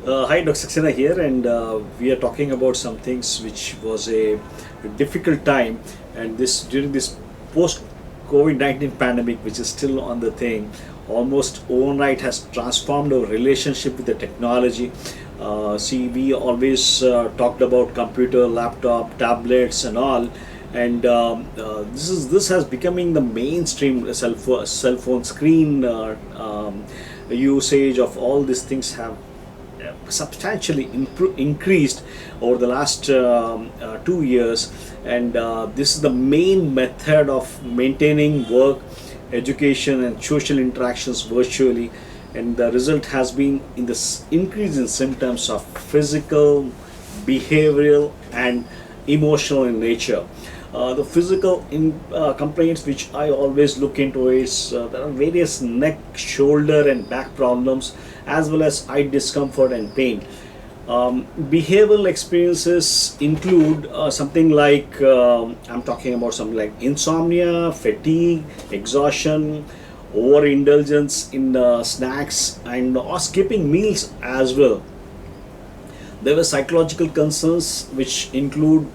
Hi, Dr. Saxena here, and we are talking about some things which was a difficult time, and this during this post COVID-19 pandemic, which is still on the thing, almost overnight has transformed our relationship with the technology. See, we always talked about computer, laptop, tablets, and all, and this has becoming the mainstream cell phone screen usage of all these things have substantially increased over the last 2 years, and this is the main method of maintaining work, education, and social interactions virtually. And the result has been in this increase in symptoms of physical, behavioral, and emotional in nature. The physical complaints which I always look into is there are various neck, shoulder, and back problems, as well as eye discomfort and pain. Behavioral experiences include something like I'm talking about something like insomnia, fatigue, exhaustion, overindulgence in snacks, and or skipping meals as well. There were psychological concerns which include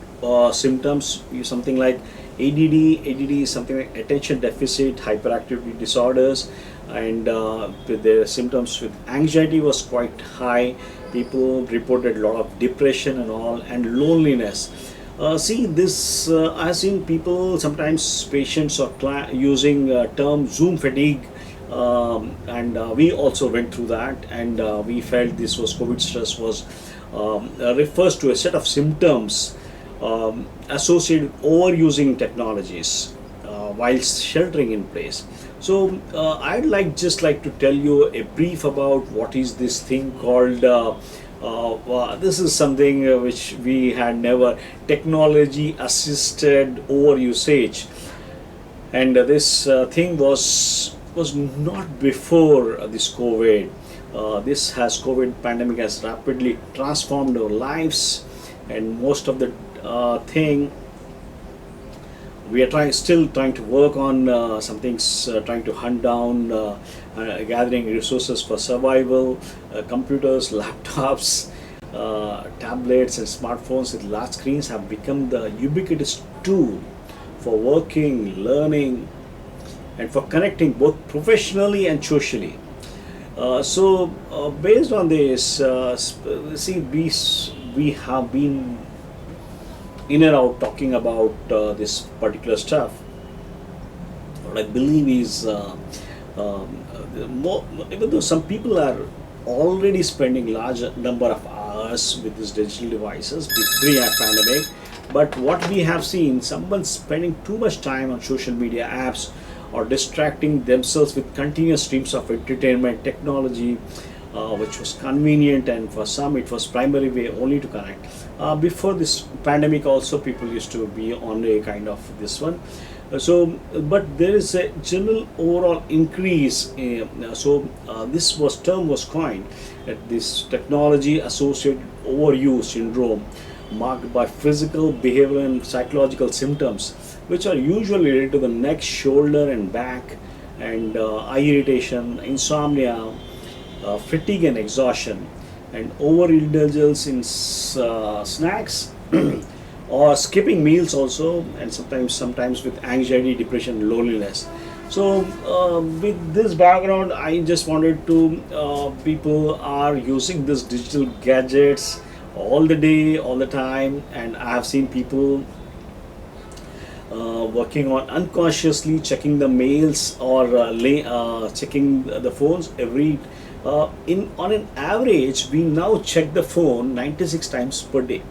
symptoms something like ADD is something like attention deficit hyperactivity disorders, and with the symptoms with anxiety was quite high. People reported a lot of depression and all, and loneliness. See, this I've seen people sometimes patients are using term Zoom fatigue, and we also went through that, and we felt this was COVID stress was refers to a set of symptoms associated with overusing technologies while sheltering in place. So I'd like to tell you a brief about what is this thing called. This is something which we had never technology assisted overusage, and this thing was not before this COVID. This has COVID pandemic has rapidly transformed our lives, and most of the thing we are still trying to work on some things, trying to hunt down, gathering resources for survival. Computers, laptops, tablets, and smartphones with large screens have become the ubiquitous tool for working, learning, and for connecting both professionally and socially. Based on this, see, we have been in and out talking about this particular stuff. What I believe is, even though some people are already spending large number of hours with these digital devices pre-pandemic, but what we have seen, someone spending too much time on social media apps or distracting themselves with continuous streams of entertainment technology, which was convenient, and for some it was primary way only to connect. Before this pandemic also people used to be on a kind of this one. But there is a general overall increase. This term was coined at this technology associated overuse syndrome, marked by physical, behavioral, and psychological symptoms, which are usually related to the neck, shoulder, and back, and eye irritation, insomnia, fatigue and exhaustion, and overindulgence in snacks or skipping meals also, and sometimes with anxiety, depression, loneliness. So with this background, I just wanted to people are using this digital gadgets all the day, all the time, and I have seen people working on unconsciously checking the mails or checking the phones every in on an average. We now check the phone 96 times per day,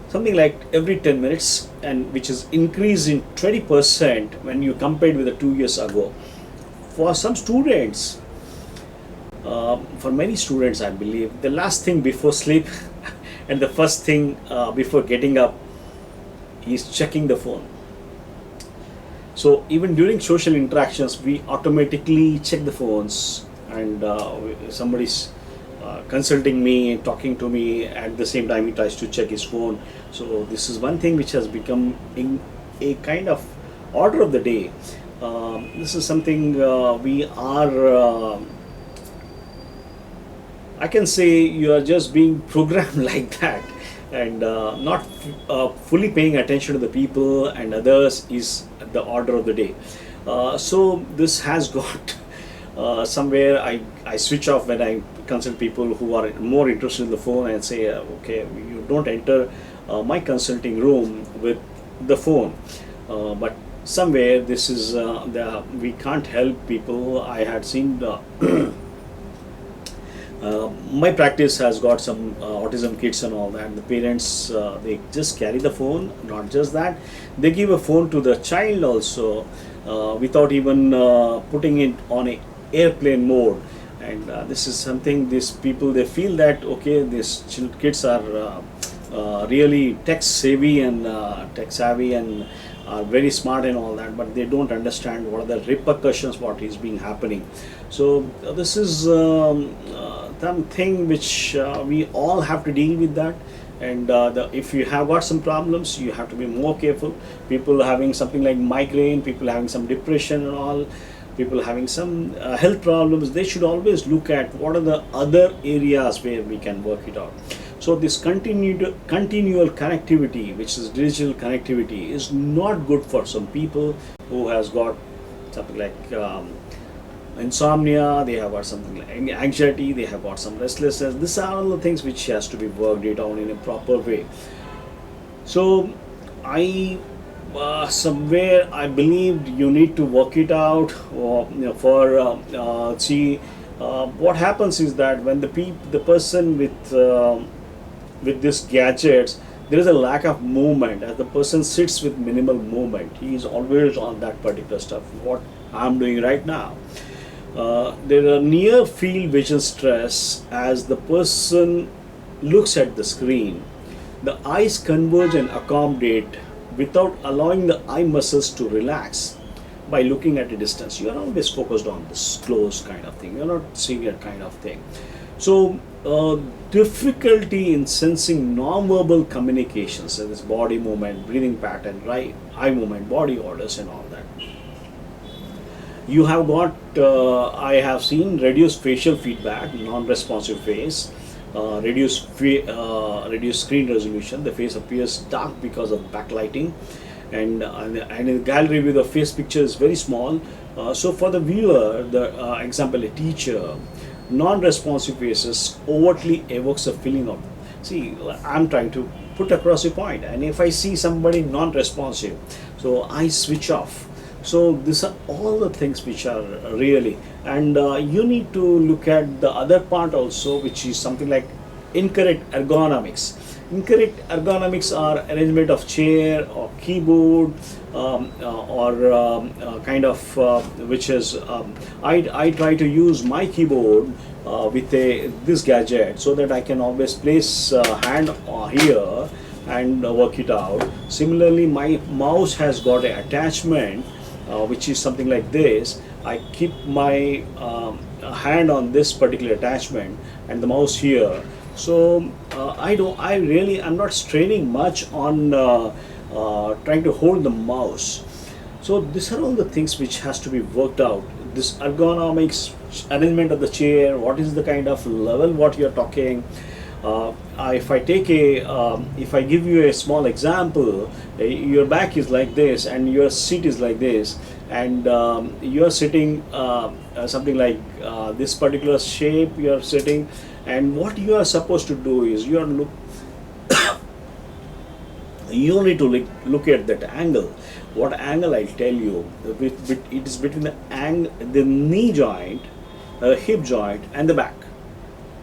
something like every 10 minutes, and which is increased in 20% when you compare with the 2 years ago. For some students, for many students, I believe the last thing before sleep and the first thing before getting up is checking the phone. So even during social interactions, we automatically check the phones, and somebody's consulting me, talking to me, at the same time he tries to check his phone. So this is one thing which has become in a kind of order of the day. This is something we are I can say you are just being programmed like that, and not fully paying attention to the people and others is the order of the day. So this has got somewhere I switch off when I consult people who are more interested in the phone and say, okay, you don't enter my consulting room with the phone. But somewhere this is we can't help people. I had seen my practice has got some autism kids and all that. The parents they just carry the phone. Not just that, they give a phone to the child also without even putting it on a airplane mode. And this is something these people they feel that okay, these kids are really tech savvy and are very smart and all that, but they don't understand what are the repercussions what is being happening. So this is something which we all have to deal with that. And if you have got some problems, you have to be more careful. People having something like migraine, people having some depression and all, people having some health problems, they should always look at what are the other areas where we can work it out. So this continual connectivity, which is digital connectivity, is not good for some people who has got something like insomnia, they have got something like anxiety, they have got some restlessness. These are all the things which has to be worked it out in a proper way. So I somewhere I believed you need to work it out, or for see what happens is that when the person with these gadgets, there is a lack of movement. As the person sits with minimal movement, he is always on that particular stuff. What I'm doing right now, there are near field vision stress. As the person looks at the screen, the eyes converge and accommodate without allowing the eye muscles to relax by looking at a distance. You are always focused on this close kind of thing. You are not seeing that kind of thing. So difficulty in sensing non-verbal communications, so this body movement, breathing pattern, right, eye movement, body orders and all that. You have got, I have seen reduced facial feedback, non-responsive face, reduced screen resolution. The face appears dark because of backlighting, and in the gallery view the face picture is very small. So for the viewer, the example a teacher, non-responsive faces overtly evokes a feeling of, see, I'm trying to put across a point, and if I see somebody non-responsive, so I switch off. So these are all the things which are really, and you need to look at the other part also, which is something like incorrect ergonomics. Incorrect ergonomics are arrangement of chair or keyboard, or kind of which is I try to use my keyboard with this gadget so that I can always place hand here and work it out. Similarly, my mouse has got an attachment which is something like this. I keep my hand on this particular attachment and the mouse here. So I'm not straining much on trying to hold the mouse. So these are all the things which has to be worked out. This ergonomics, arrangement of the chair, what is the kind of level what you're talking. If I give you a small example, your back is like this and your seat is like this, and you're sitting something like this particular shape you're sitting, and what you are supposed to do is you need to look at that angle. What angle I'll tell you, it is between the knee joint, hip joint and the back.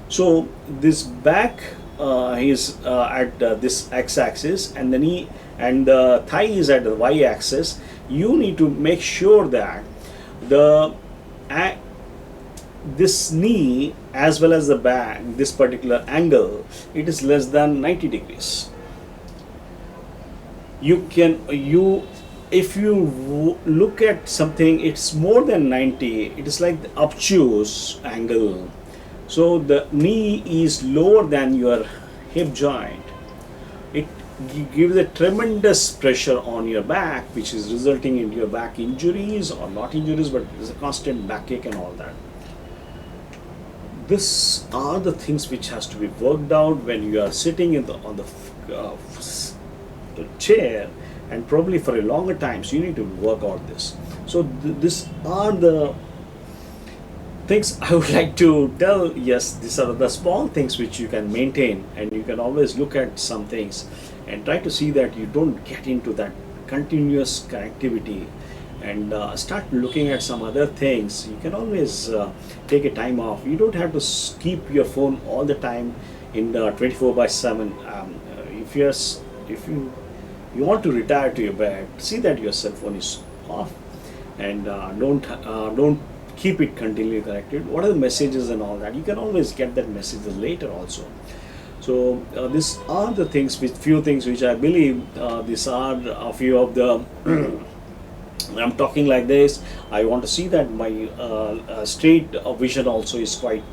So this back is at this x-axis, and the knee and the thigh is at the y-axis. You need to make sure that this knee as well as the back, this particular angle, it is less than 90 degrees. If you look at something, it's more than 90. It is like the obtuse angle. So the knee is lower than your hip joint. It gives a tremendous pressure on your back, which is resulting in your back injuries, or not injuries, but there's a constant backache and all that. These are the things which has to be worked out when you are sitting in the on the chair, and probably for a longer time. So you need to work out this. So these are the things I would like to tell. Yes, these are the small things which you can maintain, and you can always look at some things and try to see that you don't get into that continuous connectivity, and start looking at some other things. You can always take a time off. You don't have to keep your phone all the time in 24 by 7. If you want to retire to your bed, see that your cell phone is off, and don't keep it continually connected. What are the messages and all that? You can always get that messages later also. So these are the things, which few things which I believe, these are a few of the I'm talking like this. I want to see that my straight vision also is quite.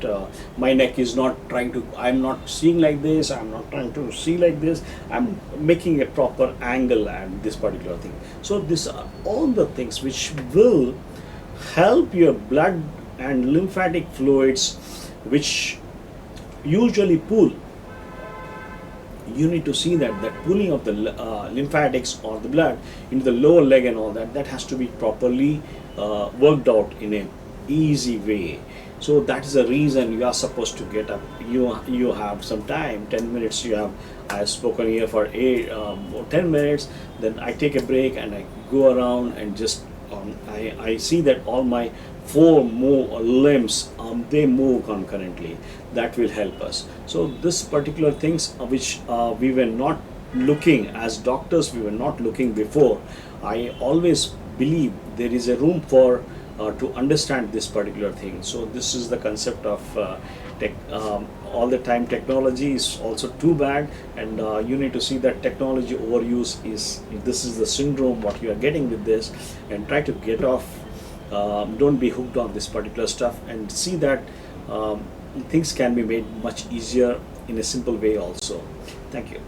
My neck is not trying to. I'm not seeing like this. I'm not trying to see like this. I'm making a proper angle at this particular thing. So these are all the things which will help your blood and lymphatic fluids, which usually pool. You need to see that pooling of the lymphatics or the blood into the lower leg and all that, that has to be properly worked out in a easy way. So that is the reason you are supposed to get up. You have some time, 10 minutes. I have spoken here for 10 minutes. Then I take a break and I go around and just I see that all my four limbs, they move concurrently. That will help us. So this particular things which we were not looking as doctors, we were not looking before. I always believe there is a room for to understand this particular thing. So this is the concept of tech. All the time technology is also too bad, and you need to see that technology overuse is, this is the syndrome what you are getting with this, and try to get off. Don't be hooked on this particular stuff, and see that things can be made much easier in a simple way also. Thank you.